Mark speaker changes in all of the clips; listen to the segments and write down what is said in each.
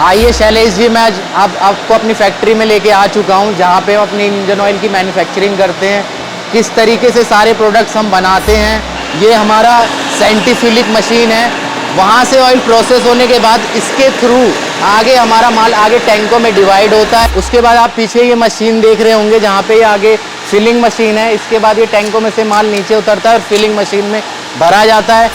Speaker 1: आइए शैलेश जी, मैं आज आपको अपनी फैक्ट्री में लेके आ चुका हूँ, जहाँ पे हम अपने इंजन ऑयल की मैन्युफैक्चरिंग करते हैं। किस तरीके से सारे प्रोडक्ट्स हम बनाते हैं। ये हमारा साइंटिफिक मशीन है। वहाँ से ऑयल प्रोसेस होने के बाद इसके थ्रू आगे हमारा माल आगे टैंकों में डिवाइड होता है। उसके बाद आप पीछे ये मशीन देख रहे होंगे, जहाँ पे ये आगे फिलिंग मशीन है। इसके बाद ये टैंकों में से माल नीचे उतरता है और फिलिंग मशीन में भरा जाता है,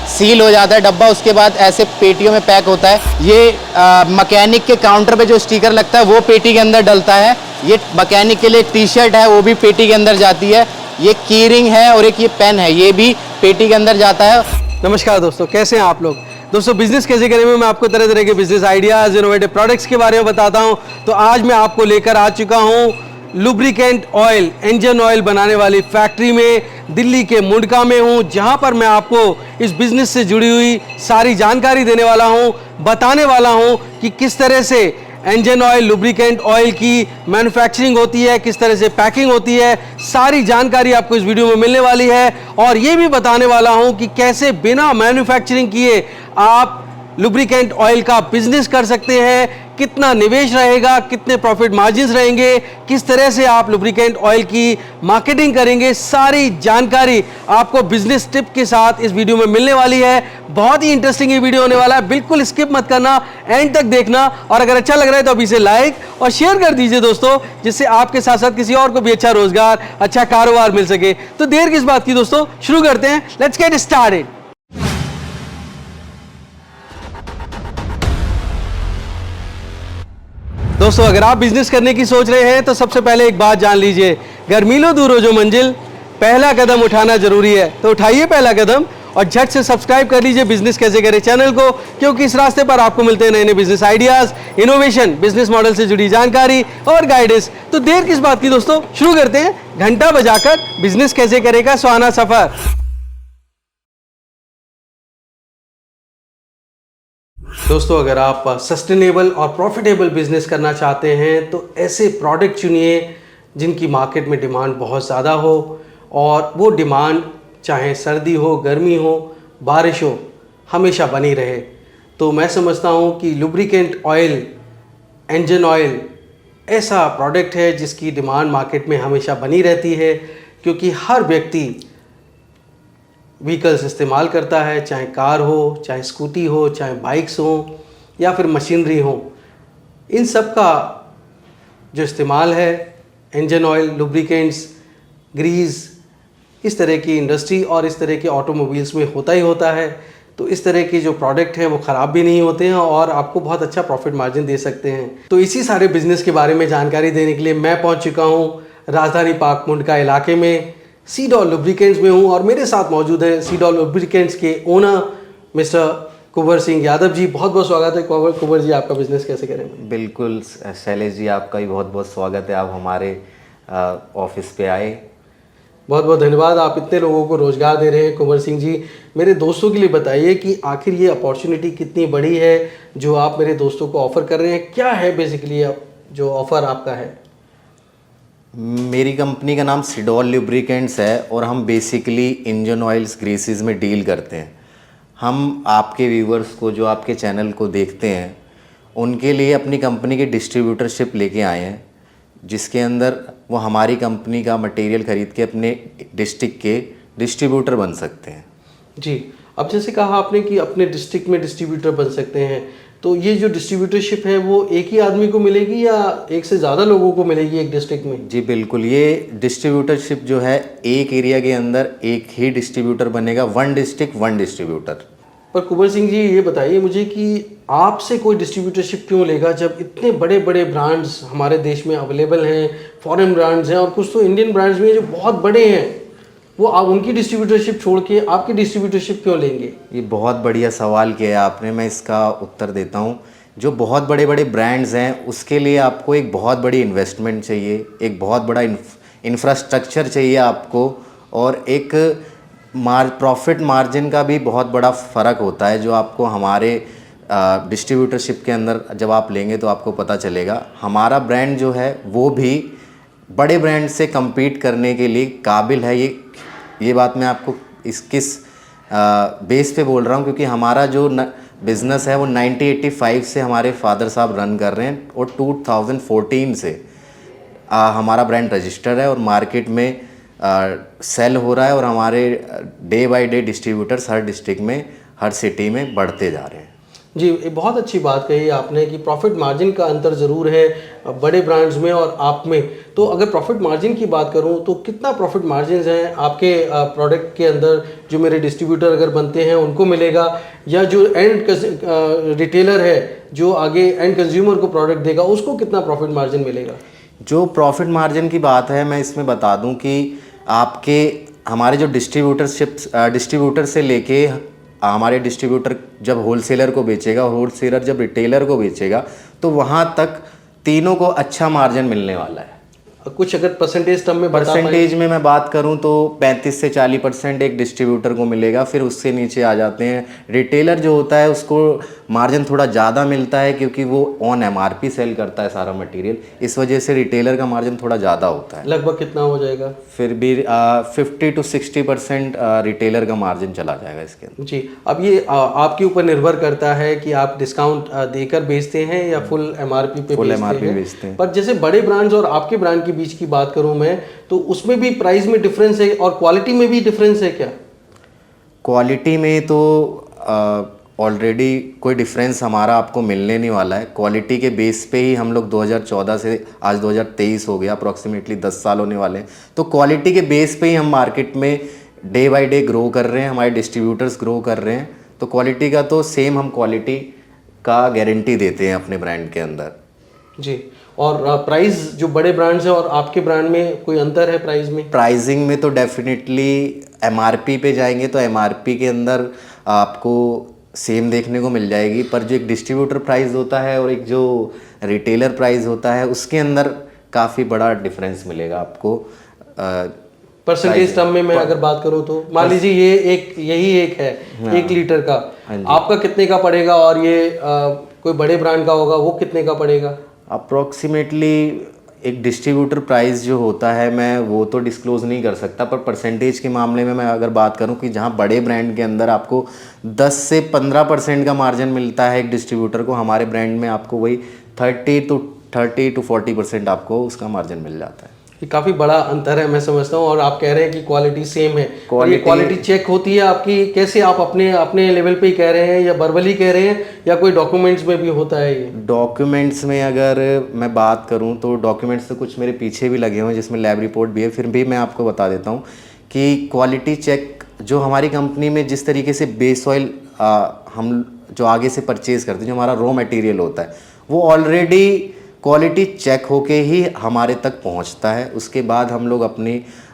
Speaker 1: सील हो जाता है डब्बा। उसके बाद ऐसे पेटियों में पैक होता है। ये मैकेनिक के काउंटर पे जो स्टिकर लगता है वो पेटी के अंदर डलता है। ये मैकेनिक के लिए एक टी शर्ट है, वो भी पेटी के अंदर जाती है। ये की रिंग है और एक ये पेन है, ये भी पेटी के अंदर जाता है।
Speaker 2: नमस्कार दोस्तों, कैसे हैं आप लोग। दोस्तों, बिजनेस कैसे करें में मैं आपको तरह तरह के बिजनेस आइडियाज़, इनोवेटिव प्रोडक्ट्स के बारे में बताता हूं। तो आज मैं आपको लेकर आ चुका हूं लुब्रिकेंट ऑयल, इंजन ऑयल बनाने वाली फैक्ट्री में, दिल्ली के मुंडका में हूं, जहां पर मैं आपको इस बिजनेस से जुड़ी हुई सारी जानकारी देने वाला हूं, बताने वाला हूं कि किस तरह से इंजन ऑयल, लुब्रिकेंट ऑयल की मैन्युफैक्चरिंग होती है, किस तरह से पैकिंग होती है। सारी जानकारी आपको इस वीडियो में मिलने वाली है। और ये भी बताने वाला हूं कि कैसे बिना मैन्युफैक्चरिंग किए आप लुब्रिकेंट ऑयल का बिजनेस कर सकते हैं, कितना निवेश रहेगा, कितने प्रॉफिट मार्जिन्स रहेंगे, किस तरह से आप लुब्रिकेंट ऑयल की मार्केटिंग करेंगे। सारी जानकारी आपको बिजनेस टिप के साथ इस वीडियो में मिलने वाली है। बहुत ही इंटरेस्टिंग ये वीडियो होने वाला है, बिल्कुल स्किप मत करना, एंड तक देखना। और अगर अच्छा लग रहा है तो अभी से लाइक और शेयर कर दीजिए दोस्तों, जिससे आपके साथ साथ किसी और को भी अच्छा रोजगार, अच्छा कारोबार मिल सके। तो देर किस बात की दोस्तों, शुरू करते हैं। Let's get started. दोस्तों, अगर आप बिजनेस करने की सोच रहे हैं तो सबसे पहले एक बात जान लीजिए, घर मीलों दूर हो जो मंजिल, पहला कदम उठाना जरूरी है। तो उठाइए पहला कदम और झट से सब्सक्राइब कर लीजिए बिजनेस कैसे करें चैनल को, क्योंकि इस रास्ते पर आपको मिलते हैं नए नए business ideas, innovation, business model से जुड़ी जानकारी और गाइडेंस। तो देर किस बात की दोस्तों, शुरू करते हैं घंटा बजाकर बिजनेस कैसे करेगा सुहाना सफर। दोस्तों, अगर आप सस्टेनेबल और प्रॉफिटेबल बिजनेस करना चाहते हैं तो ऐसे प्रोडक्ट चुनिए जिनकी मार्केट में डिमांड बहुत ज़्यादा हो, और वो डिमांड चाहे सर्दी हो, गर्मी हो, बारिश हो, हमेशा बनी रहे। तो मैं समझता हूँ कि लुब्रिकेंट ऑयल, इंजन ऑयल ऐसा प्रोडक्ट है जिसकी डिमांड मार्केट में हमेशा बनी रहती है, क्योंकि हर व्यक्ति व्हीकल्स इस्तेमाल करता है, चाहे कार हो, चाहे स्कूटी हो, चाहे बाइक्स हो या फिर मशीनरी हो। इन सब का जो इस्तेमाल है, इंजन ऑयल, लुब्रिकेंट्स, ग्रीस, इस तरह की इंडस्ट्री और इस तरह के ऑटोमोबाइल्स में होता ही होता है। तो इस तरह के जो प्रोडक्ट हैं वो ख़राब भी नहीं होते हैं और आपको बहुत अच्छा प्रॉफिट मार्जिन दे सकते हैं। तो इसी सारे बिजनेस के बारे में जानकारी देने के लिए मैं पहुंच चुका हूं राजधानी पार्क मुंडका इलाके में, सीडॉल लुब्रिकेंट्स में हूँ। और मेरे साथ मौजूद है सीडॉल लुब्रिकेंट्स के ओनर मिस्टर कुंवर सिंह यादव जी। बहुत बहुत स्वागत है कुंवर जी, आपका बिजनेस कैसे करें।
Speaker 3: बिल्कुल शैलेश जी, आपका भी बहुत बहुत स्वागत है, आप हमारे ऑफिस पे आए।
Speaker 2: बहुत बहुत धन्यवाद, आप इतने लोगों को रोजगार दे रहे हैं कुंवर सिंह जी। मेरे दोस्तों के लिए बताइए कि आखिर ये अपॉर्चुनिटी कितनी बड़ी है जो आप मेरे दोस्तों को ऑफ़र कर रहे हैं। क्या है बेसिकली जो ऑफ़र आपका है।
Speaker 3: मेरी कंपनी का नाम सीडॉल लुब्रिकेंट्स है और हम बेसिकली इंजन ऑयल्स, ग्रीसेस में डील करते हैं। हम आपके व्यूवर्स को, जो आपके चैनल को देखते हैं, उनके लिए अपनी कंपनी की डिस्ट्रीब्यूटरशिप लेके आए हैं, जिसके अंदर वो हमारी कंपनी का मटेरियल खरीद के अपने डिस्ट्रिक्ट के डिस्ट्रीब्यूटर बन सकते हैं।
Speaker 2: जी, अब जैसे कहा आपने कि अपने डिस्ट्रिक्ट में डिस्ट्रीब्यूटर बन सकते हैं, तो ये जो डिस्ट्रीब्यूटरशिप है वो एक ही आदमी को मिलेगी या एक से ज़्यादा लोगों को मिलेगी एक डिस्ट्रिक्ट में।
Speaker 3: जी बिल्कुल, ये डिस्ट्रीब्यूटरशिप जो है एक एरिया के अंदर एक ही डिस्ट्रीब्यूटर बनेगा, वन डिस्ट्रिक्ट वन डिस्ट्रीब्यूटर।
Speaker 2: पर कुंवर सिंह जी, ये बताइए मुझे कि आपसे कोई डिस्ट्रीब्यूटरशिप क्यों लेगा जब इतने बड़े बड़े ब्रांड्स हमारे देश में अवेलेबल हैं, फॉरेन ब्रांड्स हैं और कुछ तो इंडियन ब्रांड्स भी हैं जो बहुत बड़े हैं, वो आप उनकी डिस्ट्रीब्यूटरशिप छोड़ के आपकी डिस्ट्रीब्यूटरशिप क्यों लेंगे।
Speaker 3: ये बहुत बढ़िया सवाल किया है आपने, मैं इसका उत्तर देता हूँ। जो बहुत बड़े बड़े ब्रांड्स हैं उसके लिए आपको एक बहुत बड़ी इन्वेस्टमेंट चाहिए, एक बहुत बड़ा इंफ्रास्ट्रक्चर चाहिए आपको, और एक प्रॉफिट मार्जिन का भी बहुत बड़ा फ़र्क होता है, जो आपको हमारे डिस्ट्रीब्यूटरशिप के अंदर जब आप लेंगे तो आपको पता चलेगा। हमारा ब्रांड जो है वो भी बड़े ब्रांड से compete करने के लिए काबिल है। ये बात मैं आपको किस बेस पे बोल रहा हूँ, क्योंकि हमारा जो बिज़नेस है वो 1985 से हमारे फादर साहब रन कर रहे हैं और 2014 से हमारा ब्रांड रजिस्टर है और मार्केट में सेल हो रहा है और हमारे day by day distributors her district में, हर सिटी में बढ़ते जा रहे हैं।
Speaker 2: जी, ये बहुत अच्छी बात कही आपने कि प्रॉफिट मार्जिन का अंतर ज़रूर है बड़े ब्रांड्स में और आप में। तो अगर प्रॉफिट मार्जिन की बात करूं तो कितना प्रॉफिट मार्जिन हैं आपके प्रोडक्ट के अंदर, जो मेरे डिस्ट्रीब्यूटर अगर बनते हैं उनको मिलेगा, या जो एंड रिटेलर है जो आगे एंड कंज्यूमर को प्रोडक्ट देगा उसको कितना प्रॉफिट मार्जिन मिलेगा?
Speaker 3: जो प्रॉफिट मार्जिन की बात है, मैं इसमें बता दूं कि आपके हमारे जो डिस्ट्रीब्यूटर से लेके हमारे डिस्ट्रीब्यूटर जब होलसेलर को बेचेगा और होलसेलर जब रिटेलर को बेचेगा तो वहाँ तक तीनों को अच्छा मार्जिन मिलने वाला है।
Speaker 2: कुछ अगर परसेंटेज टर्म में
Speaker 3: परसेंटेज में मैं बात करूं तो 35 से 40% एक डिस्ट्रीब्यूटर को मिलेगा, फिर उससे नीचे आ जाते हैं रिटेलर जो होता है, उसको मार्जिन थोड़ा ज़्यादा मिलता है क्योंकि वो ऑन MRP सेल करता है सारा मटेरियल, इस वजह से रिटेलर का मार्जिन थोड़ा ज़्यादा होता है।
Speaker 2: लगभग कितना हो जाएगा?
Speaker 3: फिर भी 50 to 60% रिटेलर का मार्जिन चला जाएगा इसके अंदर।
Speaker 2: जी, अब ये आपके ऊपर निर्भर करता है कि आप डिस्काउंट देकर बेचते हैं या फुल MRP पे बेचते हैं। पर जैसे बड़े ब्रांड्स और आपके ब्रांड के बीच की बात करूं मैं, तो उसमें भी प्राइस में डिफरेंस है और क्वालिटी में भी डिफरेंस है क्या?
Speaker 3: क्वालिटी में तो ऑलरेडी कोई डिफरेंस हमारा आपको मिलने नहीं वाला है। क्वालिटी के बेस पे ही हम लोग 2014 से आज 2023 हो गया, अप्रॉक्सीमेटली 10 साल होने वाले हैं, तो क्वालिटी के बेस पे ही हम मार्केट में डे बाय डे ग्रो कर रहे हैं, हमारे डिस्ट्रीब्यूटर्स ग्रो कर रहे हैं, तो क्वालिटी का तो सेम हम क्वालिटी का गारंटी देते हैं अपने ब्रांड के अंदर।
Speaker 2: जी, और प्राइस जो बड़े ब्रांड्स हैं और आपके ब्रांड में कोई अंतर है प्राइस में?
Speaker 3: प्राइसिंग में तो डेफिनेटली MRP पे जाएंगे तो MRP के अंदर आपको सेम देखने को मिल जाएगी, पर जो एक डिस्ट्रीब्यूटर प्राइस होता है और एक जो रिटेलर प्राइस होता है उसके अंदर काफ़ी बड़ा डिफरेंस मिलेगा आपको।
Speaker 2: परसेंटेज टर्म में मैं अगर बात करूं तो मान लीजिए ये यही एक है, 1 लीटर का, आपका कितने का पड़ेगा और ये कोई बड़े ब्रांड का होगा वो कितने का पड़ेगा?
Speaker 3: अप्रॉक्सीमेटली एक डिस्ट्रीब्यूटर प्राइस जो होता है मैं वो तो डिस्क्लोज़ नहीं कर सकता, पर परसेंटेज के मामले में मैं अगर बात करूं कि जहां बड़े ब्रांड के अंदर आपको 10 से 15% का मार्जिन मिलता है एक डिस्ट्रीब्यूटर को, हमारे ब्रांड में आपको वही 30 to 40% आपको उसका मार्जिन मिल जाता है।
Speaker 2: ये काफ़ी बड़ा अंतर है मैं समझता हूँ। और आप कह रहे हैं कि क्वालिटी सेम है, क्वालिटी चेक होती है आपकी कैसे? आप अपने लेवल पे ही कह रहे हैं या वर्बली कह रहे हैं या कोई डॉक्यूमेंट्स में भी होता है ये?
Speaker 3: डॉक्यूमेंट्स में अगर मैं बात करूं तो डॉक्यूमेंट्स तो कुछ मेरे पीछे भी लगे हुए हैं जिसमें लैब रिपोर्ट भी है, फिर भी मैं आपको बता देता हूं कि क्वालिटी चेक जो हमारी कंपनी में जिस तरीके से बेस ऑयल हम जो आगे से परचेज़ करते हैं, जो हमारा रॉ मटेरियल होता है, वो ऑलरेडी क्वालिटी चेक होके ही हमारे तक पहुंचता है। उसके बाद हम लोग अपनी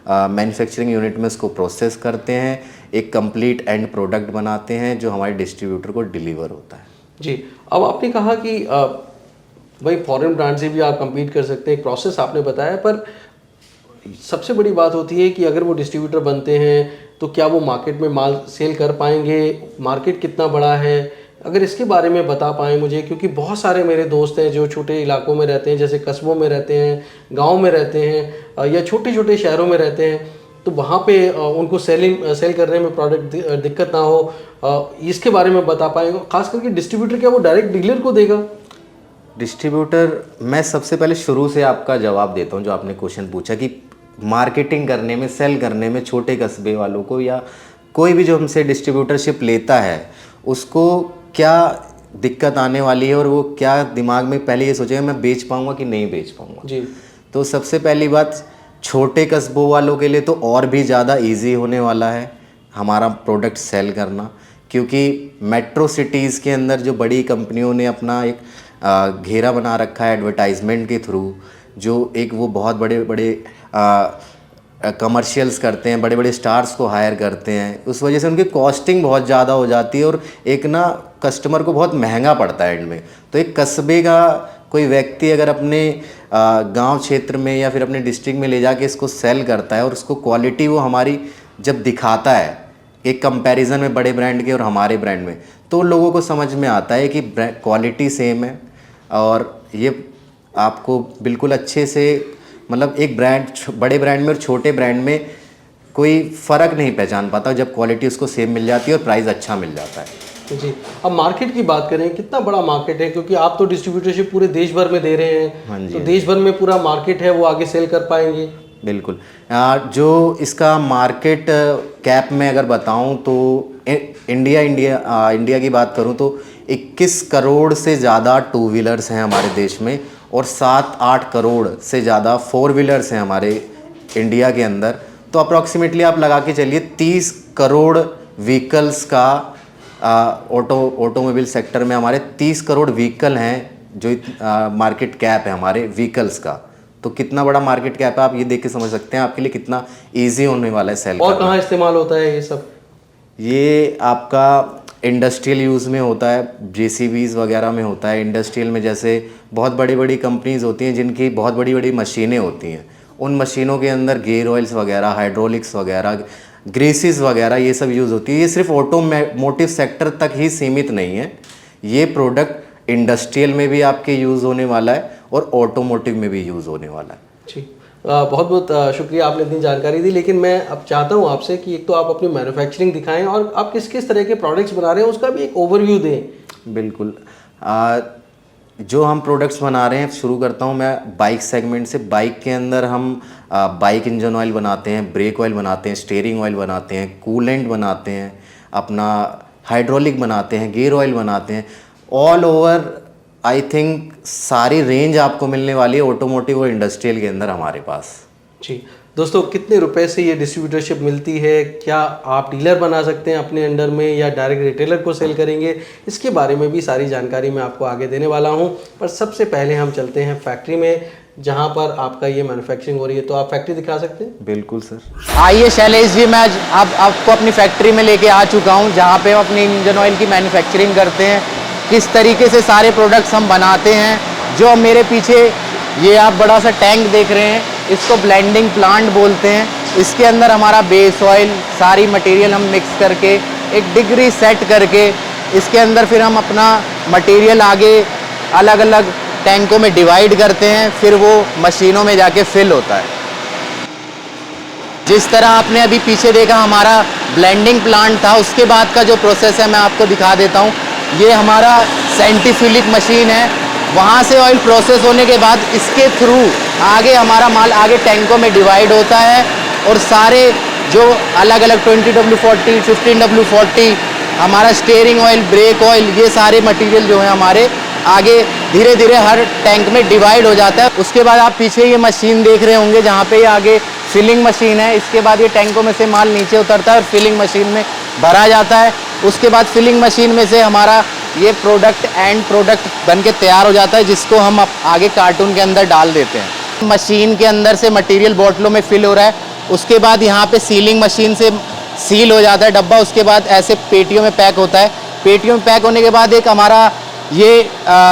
Speaker 3: मैन्युफैक्चरिंग यूनिट में उसको प्रोसेस करते हैं, एक कंप्लीट एंड प्रोडक्ट बनाते हैं जो हमारे डिस्ट्रीब्यूटर को डिलीवर होता है।
Speaker 2: जी, अब आपने कहा कि भाई फॉरेन ब्रांड से भी आप compete कर सकते हैं, एक प्रोसेस आपने बताया, पर सबसे बड़ी बात होती है कि अगर वो डिस्ट्रीब्यूटर बनते हैं तो क्या वो मार्केट में माल सेल कर पाएंगे? मार्केट कितना बड़ा है, अगर इसके बारे में बता पाएँ मुझे, क्योंकि बहुत सारे मेरे दोस्त हैं जो छोटे इलाकों में रहते हैं, जैसे कस्बों में रहते हैं, गांव में रहते हैं या छोटे छोटे शहरों में रहते हैं, तो वहाँ पे उनको सेल करने में प्रोडक्ट दिक्कत ना हो, इसके बारे में बता पाएंगे? खास करके डिस्ट्रीब्यूटर क्या वो डायरेक्ट डीलर को देगा?
Speaker 3: डिस्ट्रीब्यूटर, मैं सबसे पहले शुरू से आपका जवाब देता हूँ जो आपने क्वेश्चन पूछा कि मार्केटिंग करने में, सेल करने में छोटे कस्बे वालों को या कोई भी जो हमसे डिस्ट्रीब्यूटरशिप लेता है उसको क्या दिक्कत आने वाली है और वो क्या दिमाग में पहले ये सोचेगा मैं बेच पाऊँगा कि नहीं बेच पाऊँगा।
Speaker 2: जी,
Speaker 3: तो सबसे पहली बात, छोटे कस्बों वालों के लिए तो और भी ज़्यादा इजी होने वाला है हमारा प्रोडक्ट सेल करना, क्योंकि मेट्रो सिटीज़ के अंदर जो बड़ी कंपनियों ने अपना एक घेरा बना रखा है एडवर्टाइजमेंट के थ्रू, जो एक वो बहुत बड़े बड़े कमर्शियल्स करते हैं, बड़े बड़े स्टार्स को हायर करते हैं, उस वजह से उनकी कॉस्टिंग बहुत ज़्यादा हो जाती है और एक ना कस्टमर को बहुत महंगा पड़ता है एंड में। तो एक कस्बे का कोई व्यक्ति अगर अपने गांव क्षेत्र में या फिर अपने डिस्ट्रिक्ट में ले जाके इसको सेल करता है और उसको क्वालिटी वो हमारी जब दिखाता है एक कंपैरिजन में बड़े ब्रांड के और हमारे ब्रांड में, तो लोगों को समझ में आता है कि क्वालिटी सेम है और ये आपको बिल्कुल अच्छे से, मतलब एक ब्रांड बड़े ब्रांड में और छोटे ब्रांड में कोई फ़र्क नहीं पहचान पाता जब क्वालिटी उसको सेम मिल जाती है और प्राइस अच्छा मिल जाता है।
Speaker 2: जी, अब मार्केट की बात करें, कितना बड़ा मार्केट है, क्योंकि आप तो डिस्ट्रीब्यूटरशिप पूरे देश भर में दे रहे हैं।
Speaker 3: हाँ जी,
Speaker 2: तो
Speaker 3: हाँ
Speaker 2: देश भर में पूरा मार्केट है, वो आगे सेल कर पाएंगे?
Speaker 3: बिल्कुल। जो इसका मार्केट कैप में अगर बताऊं तो इंडिया की बात करूं तो 21 करोड़ से ज़्यादा टू व्हीलर्स हैं हमारे देश में, और 7-8 करोड़ से ज़्यादा फोर व्हीलर्स हैं हमारे इंडिया के अंदर। तो अप्रॉक्सीमेटली आप लगा के चलिए 30 करोड़ व्हीकल्स का ऑटोमोबाइल सेक्टर में हमारे 30 करोड़ व्हीकल हैं, जो मार्केट कैप है हमारे व्हीकल्स का। तो कितना बड़ा मार्केट कैप है, आप ये देख के समझ सकते हैं आपके लिए कितना इजी होने वाला है सेल
Speaker 2: और
Speaker 3: करना।
Speaker 2: कहाँ इस्तेमाल होता है ये सब?
Speaker 3: ये आपका इंडस्ट्रियल यूज़ में होता है, जेसीबीज़ वगैरह में होता है। इंडस्ट्रियल में जैसे बहुत बड़ी बड़ी कंपनीज़ होती हैं जिनकी बहुत बड़ी बड़ी मशीनें होती हैं, उन मशीनों के अंदर गियर ऑयल्स वगैरह, हाइड्रोलिक्स वगैरह, ग्रीसेस वगैरह ये सब यूज़ होती है। ये सिर्फ ऑटोमोटिव सेक्टर तक ही सीमित नहीं है, ये प्रोडक्ट इंडस्ट्रियल में भी आपके यूज़ होने वाला है और ऑटोमोटिव में भी यूज़ होने वाला है।
Speaker 2: जी, बहुत बहुत शुक्रिया, आपने इतनी जानकारी दी। लेकिन मैं अब चाहता हूँ आपसे कि एक तो आप अपनी मैन्युफैक्चरिंग दिखाएं और आप किस किस तरह के प्रोडक्ट्स बना रहे हैं उसका भी एक ओवरव्यू दें।
Speaker 3: बिल्कुल। जो हम प्रोडक्ट्स बना रहे हैं, शुरू करता हूं मैं बाइक सेगमेंट से। बाइक के अंदर हम बाइक इंजन ऑयल बनाते हैं, ब्रेक ऑयल बनाते हैं, स्टीयरिंग ऑयल बनाते हैं, कूलेंट बनाते हैं, अपना हाइड्रोलिक बनाते हैं, गियर ऑयल बनाते हैं। ऑल ओवर आई थिंक सारी रेंज आपको मिलने वाली है ऑटोमोटिव और इंडस्ट्रियल के अंदर हमारे पास।
Speaker 2: जी दोस्तों, कितने रुपए से ये डिस्ट्रीब्यूटरशिप मिलती है? क्या आप डीलर बना सकते हैं अपने अंडर में या डायरेक्ट रिटेलर को सेल करेंगे? इसके बारे में भी सारी जानकारी मैं आपको आगे देने वाला हूं। पर सबसे पहले हम चलते हैं फैक्ट्री में जहां पर आपका ये मैन्युफैक्चरिंग हो रही है। तो आप फैक्ट्री दिखा सकते हैं?
Speaker 3: बिल्कुल सर।
Speaker 1: आइए शैलेश जी, मैं आज आपको अपनी फैक्ट्री में लेके आ चुका हूँ जहाँ पे हम अपनी इंजन ऑयल की मैन्युफैक्चरिंग करते हैं, किस तरीके से सारे प्रोडक्ट्स हम बनाते हैं। जो मेरे पीछे ये आप बड़ा सा टैंक देख रहे हैं, इसको ब्लेंडिंग प्लांट बोलते हैं। इसके अंदर हमारा बेस ऑयल, सारी मटेरियल हम मिक्स करके एक डिग्री सेट करके इसके अंदर फिर हम अपना मटेरियल आगे अलग अलग टैंकों में डिवाइड करते हैं, फिर वो मशीनों में जाके फिल होता है। जिस तरह आपने अभी पीछे देखा हमारा ब्लेंडिंग प्लांट था, उसके बाद का जो प्रोसेस है मैं आपको दिखा देता हूँ। ये हमारा सेंट्रीफ्यूलिक मशीन है, वहाँ से ऑयल प्रोसेस होने के बाद इसके थ्रू आगे हमारा माल आगे टैंकों में डिवाइड होता है और सारे जो अलग अलग 20W40, 15W40, हमारा स्टीयरिंग ऑयल, ब्रेक ऑयल, ये सारे मटेरियल जो है हमारे आगे धीरे धीरे हर टैंक में डिवाइड हो जाता है। उसके बाद आप पीछे ये मशीन देख रहे होंगे जहाँ पे ये आगे फिलिंग मशीन है। इसके बाद ये टैंकों में से माल नीचे उतरता है और फिलिंग मशीन में भरा जाता है। उसके बाद फिलिंग मशीन में से हमारा ये प्रोडक्ट एंड प्रोडक्ट बन के तैयार हो जाता है, जिसको हम आगे कार्टून के अंदर डाल देते हैं। मशीन के अंदर से मटेरियल बोतलों में फिल हो रहा है। उसके बाद यहाँ पे सीलिंग मशीन से सील हो जाता है डब्बा। उसके बाद ऐसे पेटियों में पैक होता है। पेटियों में पैक होने के बाद एक हमारा ये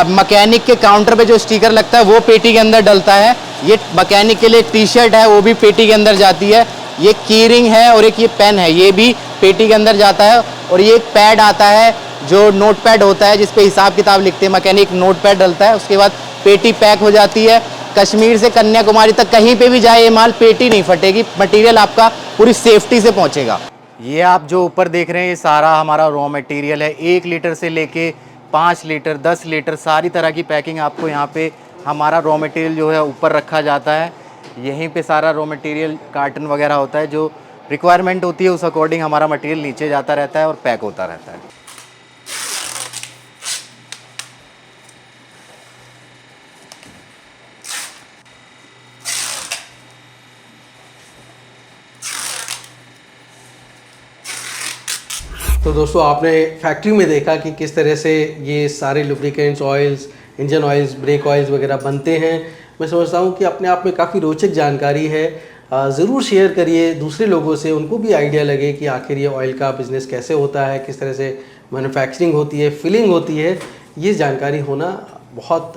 Speaker 1: मैकेनिक के काउंटर पे जो स्टिकर लगता है वो पेटी के अंदर डलता है। ये मैकेनिक के लिए टी शर्ट है, वो भी पेटी के अंदर जाती है। ये की रिंग है और एक ये पेन है, ये भी पेटी के अंदर जाता है। और ये एक पैड आता है जो नोट पैड होता है, जिस पे हिसाब किताब लिखते हैं। मैकेनिक नोट पैड डलता है। उसके बाद पेटी पैक हो जाती है। कश्मीर से कन्याकुमारी तक कहीं पे भी जाए ये माल, पेटी नहीं फटेगी, मटेरियल आपका पूरी सेफ्टी से पहुंचेगा। ये आप जो ऊपर देख रहे हैं ये सारा हमारा रॉ मटेरियल है। 1 लीटर से लेके 5 लीटर, 10 लीटर सारी तरह की पैकिंग आपको यहाँ पे हमारा रॉ मटेरियल जो है ऊपर रखा जाता है। यहीं पे सारा रॉ मटेरियल कार्टन वगैरह होता है, जो रिक्वायरमेंट होती है उस अकॉर्डिंग हमारा मटेरियल नीचे जाता रहता है और पैक होता रहता है।
Speaker 2: तो दोस्तों, आपने फैक्ट्री में देखा कि किस तरह से ये सारे lubricants, oils, engine oils, brake oils वगैरह बनते हैं। मैं समझता हूँ कि अपने आप में काफ़ी रोचक जानकारी है। ज़रूर शेयर करिए दूसरे लोगों से, उनको भी आइडिया लगे कि आखिर ये ऑयल का बिज़नेस कैसे होता है, किस तरह से मैन्युफैक्चरिंग होती है, फिलिंग होती है। ये जानकारी होना बहुत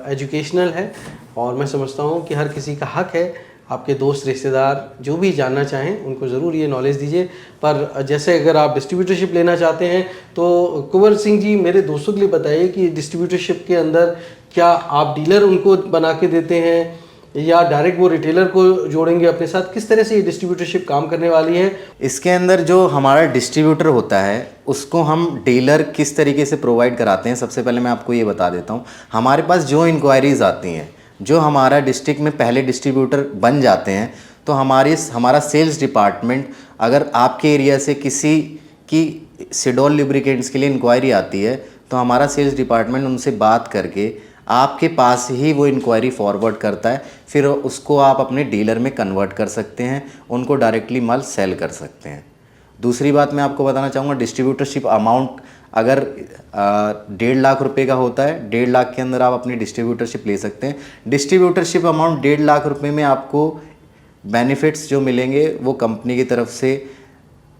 Speaker 2: एजुकेशनल है और मैं समझता हूँ कि हर किसी का हक है, आपके दोस्त, रिश्तेदार जो भी जानना चाहें उनको ज़रूर ये नॉलेज दीजिए। पर जैसे अगर आप डिस्ट्रीब्यूटरशिप लेना चाहते हैं तो कुंवर सिंह जी, मेरे दोस्तों के लिए बताइए कि डिस्ट्रीब्यूटरशिप के अंदर क्या आप डीलर उनको बना के देते हैं या डायरेक्ट वो रिटेलर को जोड़ेंगे अपने साथ? किस तरह से ये डिस्ट्रीब्यूटरशिप काम करने वाली है?
Speaker 3: इसके अंदर जो हमारा डिस्ट्रीब्यूटर होता है उसको हम डीलर किस तरीके से प्रोवाइड कराते हैं, सबसे पहले मैं आपको ये बता देता हूँ। हमारे पास जो इंक्वायरीज़ आती हैं, जो हमारा डिस्ट्रिक्ट में पहले डिस्ट्रीब्यूटर बन जाते हैं, तो हमारा सेल्स डिपार्टमेंट अगर आपके एरिया से किसी की सिडोल लुब्रिकेंट्स के लिए इंक्वायरी आती है तो हमारा सेल्स डिपार्टमेंट उनसे बात करके आपके पास ही वो इंक्वायरी फॉरवर्ड करता है। फिर उसको आप अपने डीलर में कन्वर्ट कर सकते हैं, उनको डायरेक्टली माल सेल कर सकते हैं। दूसरी बात मैं आपको बताना चाहूँगा, डिस्ट्रीब्यूटरशिप अमाउंट अगर 1.5 लाख रुपए का होता है, 1.5 लाख के अंदर आप अपनी डिस्ट्रीब्यूटरशिप ले सकते हैं। डिस्ट्रीब्यूटरशिप अमाउंट 1.5 लाख रुपए में आपको बेनिफिट्स जो मिलेंगे वो कंपनी की तरफ से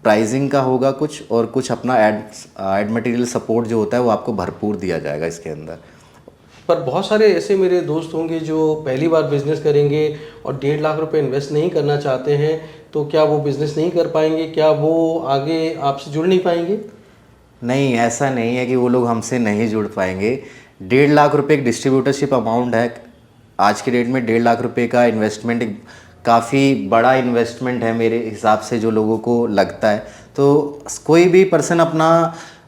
Speaker 3: प्राइसिंग का होगा कुछ, और कुछ अपना एड मटेरियल सपोर्ट जो होता है वो आपको भरपूर दिया जाएगा इसके अंदर।
Speaker 2: पर बहुत सारे ऐसे मेरे दोस्त होंगे जो पहली बार बिजनेस करेंगे और 1.5 लाख रुपए इन्वेस्ट नहीं करना चाहते हैं, तो क्या वो बिज़नेस नहीं कर पाएंगे? क्या वो आगे आपसे जुड़ नहीं पाएंगे?
Speaker 3: नहीं, ऐसा नहीं है कि वो लोग हमसे नहीं जुड़ पाएंगे। 1.5 लाख रुपए एक डिस्ट्रीब्यूटरशिप अमाउंट है। आज के डेट में 1.5 लाख रुपए का इन्वेस्टमेंट काफ़ी बड़ा इन्वेस्टमेंट है मेरे हिसाब से, जो लोगों को लगता है। तो कोई भी पर्सन अपना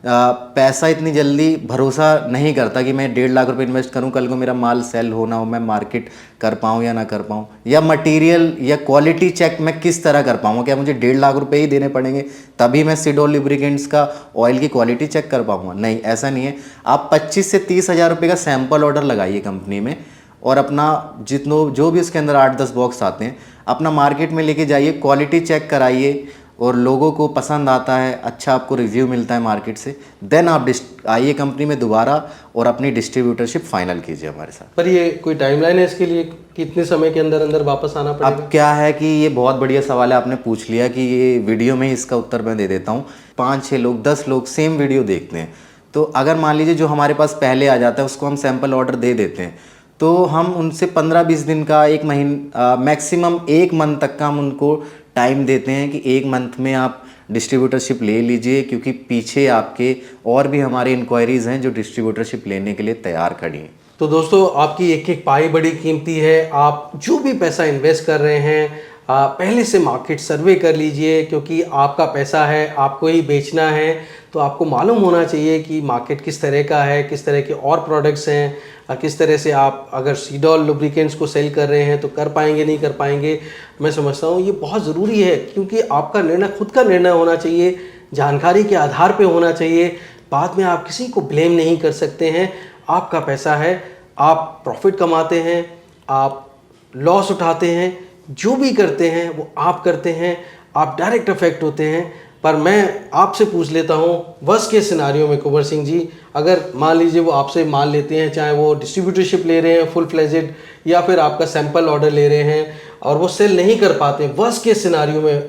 Speaker 3: पैसा इतनी जल्दी भरोसा नहीं करता कि मैं 1.5 लाख रुपए इन्वेस्ट करूं, कल को मेरा माल सेल होना हो, मैं मार्केट कर पाऊं या ना कर पाऊं, या मटेरियल या क्वालिटी चेक मैं किस तरह कर पाऊंगा। क्या मुझे 1.5 लाख रुपए ही देने पड़ेंगे तभी मैं सिडोल लुब्रिकेंट्स का ऑयल की क्वालिटी चेक कर पाऊंगा? नहीं, ऐसा नहीं है। आप 25 से 30 हज़ार रुपये का सैम्पल ऑर्डर लगाइए कंपनी में, और अपना जो भी उसके अंदर 8-10 बॉक्स आते हैं अपना मार्केट में लेके जाइए, क्वालिटी चेक कराइए, और लोगों को पसंद आता है, अच्छा आपको रिव्यू मिलता है मार्केट से, देन आप आइए कंपनी में दोबारा और अपनी डिस्ट्रीब्यूटरशिप फाइनल कीजिए हमारे साथ।
Speaker 2: पर ये कोई टाइमलाइन है इसके लिए, कितने समय के अंदर अंदर वापस आना पड़ेगा?
Speaker 3: अब क्या है कि ये बहुत बढ़िया सवाल है आपने पूछ लिया, कि ये वीडियो में ही इसका उत्तर मैं दे देता हूँ। 5-6 लोग 10 लोग सेम वीडियो देखते हैं, तो अगर मान लीजिए जो हमारे पास पहले आ जाता है उसको हम सैम्पल ऑर्डर दे देते हैं, तो हम उनसे 15-20 दिन का, 1 महीना, मैक्सिमम 1 मंथ तक का हम उनको टाइम देते हैं कि 1 मंथ में आप डिस्ट्रीब्यूटरशिप ले लीजिए, क्योंकि पीछे आपके और भी हमारे इंक्वायरीज़ हैं जो डिस्ट्रीब्यूटरशिप लेने के लिए तैयार खड़ी हैं।
Speaker 2: तो दोस्तों, आपकी एक एक पाई बड़ी कीमती है। आप जो भी पैसा इन्वेस्ट कर रहे हैं, पहले से मार्केट सर्वे कर लीजिए, क्योंकि आपका पैसा है, आपको ही बेचना है, तो आपको मालूम होना चाहिए कि मार्केट किस तरह का है, किस तरह के और प्रोडक्ट्स हैं, किस तरह से आप अगर सिडोल लुब्रिकेंट्स को सेल कर रहे हैं तो कर पाएंगे नहीं कर पाएंगे। मैं समझता हूँ ये बहुत ज़रूरी है, क्योंकि आपका निर्णय खुद का निर्णय होना चाहिए, जानकारी के आधार पे होना चाहिए। बाद में आप किसी को ब्लेम नहीं कर सकते हैं। आपका पैसा है, आप प्रॉफिट कमाते हैं, आप लॉस उठाते हैं, जो भी करते हैं वो आप करते हैं, आप डायरेक्ट अफेक्ट होते हैं। पर मैं आपसे पूछ लेता हूँ, वर्स्ट केस सिनारियो में कुंवर सिंह जी, अगर मान लीजिए वो आपसे माल लेते हैं, चाहे वो डिस्ट्रीब्यूटरशिप ले रहे हैं फुल फ्लेजेड, या फिर आपका सैंपल ऑर्डर ले रहे हैं, और वो सेल नहीं कर पाते, वर्स्ट केस सिनारियो में,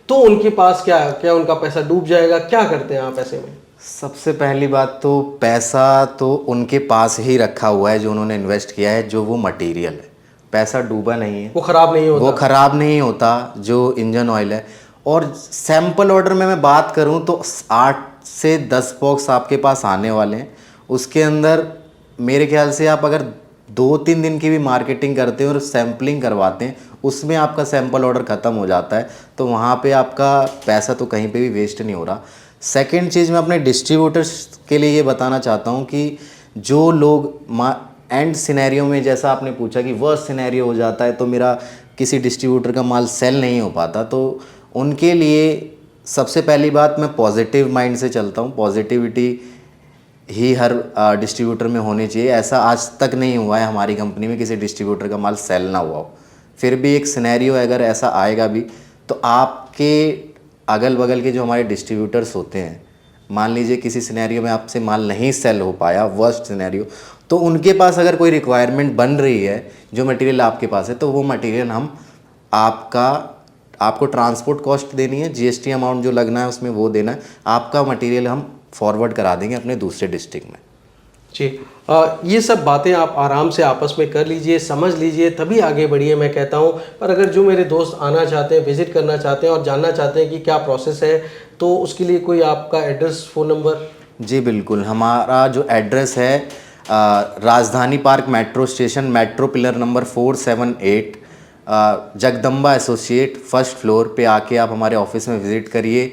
Speaker 2: तो उनके पास क्या उनका पैसा डूब जाएगा? क्या करते हैं आप ऐसे में?
Speaker 3: सबसे पहली बात तो पैसा तो उनके पास ही रखा हुआ है जो उन्होंने इन्वेस्ट किया है, जो वो मटेरियल है, पैसा डूबा नहीं है,
Speaker 2: वो ख़राब नहीं होता,
Speaker 3: वो ख़राब नहीं होता जो इंजन ऑयल है। और सैंपल ऑर्डर में मैं बात करूं तो 8 से 10 बॉक्स आपके पास आने वाले हैं। उसके अंदर मेरे ख्याल से आप अगर 2-3 दिन की भी मार्केटिंग करते हैं और सैम्पलिंग करवाते हैं, उसमें आपका सैंपल ऑर्डर ख़त्म हो जाता है, तो वहाँ पे आपका पैसा तो कहीं पे भी वेस्ट नहीं हो रहा। सेकंड चीज़ मैं अपने डिस्ट्रीब्यूटर्स के लिए ये बताना चाहता हूँ कि जो लोग एंड सिनेरियो में, जैसा आपने पूछा कि वर्स्ट सिनेरियो हो जाता है तो मेरा किसी डिस्ट्रीब्यूटर का माल सेल नहीं हो पाता, तो उनके लिए सबसे पहली बात मैं पॉजिटिव माइंड से चलता हूँ। पॉजिटिविटी ही हर डिस्ट्रीब्यूटर में होनी चाहिए। ऐसा आज तक नहीं हुआ है हमारी कंपनी में किसी डिस्ट्रीब्यूटर का माल सेल ना हुआ हो। फिर भी एक सिनेरियो अगर ऐसा आएगा भी, तो आपके अगल बगल के जो हमारे डिस्ट्रीब्यूटर्स होते हैं, मान लीजिए किसी सिनेरियो में आपसे माल नहीं सेल हो पाया, वर्स्ट सिनेरियो, तो उनके पास अगर कोई रिक्वायरमेंट बन रही है जो मटेरियल आपके पास है, तो वो मटेरियल हम आपको ट्रांसपोर्ट कॉस्ट देनी है, जीएसटी अमाउंट जो लगना है उसमें वो देना है, आपका मटेरियल हम फॉरवर्ड करा देंगे अपने दूसरे डिस्ट्रिक्ट में।
Speaker 2: जी, ये सब बातें आप आराम से आपस में कर लीजिए, समझ लीजिए, तभी आगे बढ़िए मैं कहता हूँ। पर अगर जो मेरे दोस्त आना चाहते हैं, विज़िट करना चाहते हैं और जानना चाहते हैं कि क्या प्रोसेस है, तो उसके लिए कोई आपका एड्रेस, फ़ोन नंबर?
Speaker 3: जी बिल्कुल, हमारा जो एड्रेस है राजधानी park metro station, metro pillar number 478, Jagdamba associate, first floor पे आके आप हमारे ऑफिस में विज़िट करिए,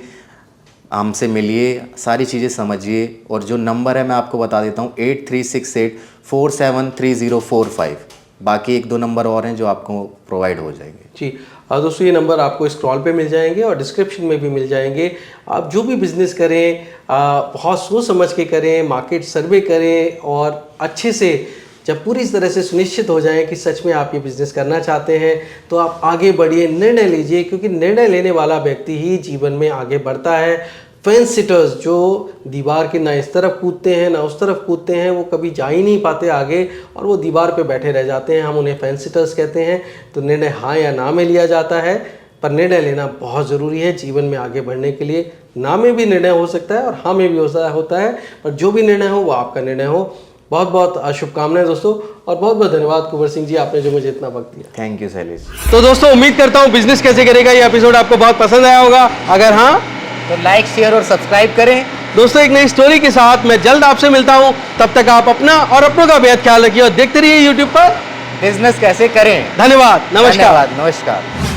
Speaker 3: हमसे मिलिए, सारी चीज़ें समझिए। और जो नंबर है मैं आपको बता देता हूँ 8368473045। बाकी 1-2 नंबर और हैं जो आपको प्रोवाइड हो जाएंगे।
Speaker 2: जी दोस्तों, ये नंबर आपको स्क्रॉल पे मिल जाएंगे और डिस्क्रिप्शन में भी मिल जाएंगे। आप जो भी बिज़नेस करें बहुत सोच समझ के करें, मार्केट सर्वे करें और अच्छे से जब पूरी तरह से सुनिश्चित हो जाएं कि सच में आप ये बिज़नेस करना चाहते हैं तो आप आगे बढ़िए, निर्णय लीजिए, क्योंकि निर्णय लेने वाला व्यक्ति ही जीवन में आगे बढ़ता है। फेंस सिटर्स जो दीवार के ना इस तरफ कूदते हैं ना उस तरफ कूदते हैं, वो कभी जा ही नहीं पाते आगे और वो दीवार पे बैठे रह जाते हैं। हम उन्हें फेंस सिटर्स कहते हैं। तो निर्णय हाँ या ना में लिया जाता है, पर निर्णय लेना बहुत ज़रूरी है जीवन में आगे बढ़ने के लिए। ना में भी निर्णय हो सकता है और हाँ में भी होता है, पर जो भी निर्णय हो वो आपका निर्णय हो। बहुत बहुत शुभकामनाएं दोस्तों, और बहुत बहुत धन्यवाद कुंवर सिंह जी, आपने जो मुझे इतना वक्त दिया।
Speaker 3: Thank you Shailesh.
Speaker 2: तो दोस्तों, उम्मीद करता हूँ बिजनेस कैसे करेगा ये एपिसोड आपको बहुत पसंद आया होगा। अगर हाँ
Speaker 1: तो लाइक, शेयर और सब्सक्राइब करें।
Speaker 2: दोस्तों, एक नई स्टोरी के साथ मैं जल्द आपसे मिलता हूँ। तब तक आप अपना और अपनों का बेहद ख्याल रखिए और देखते रहिए यूट्यूब पर
Speaker 1: बिजनेस कैसे करें।
Speaker 2: धन्यवाद, नमस्कार।
Speaker 1: नमस्कार।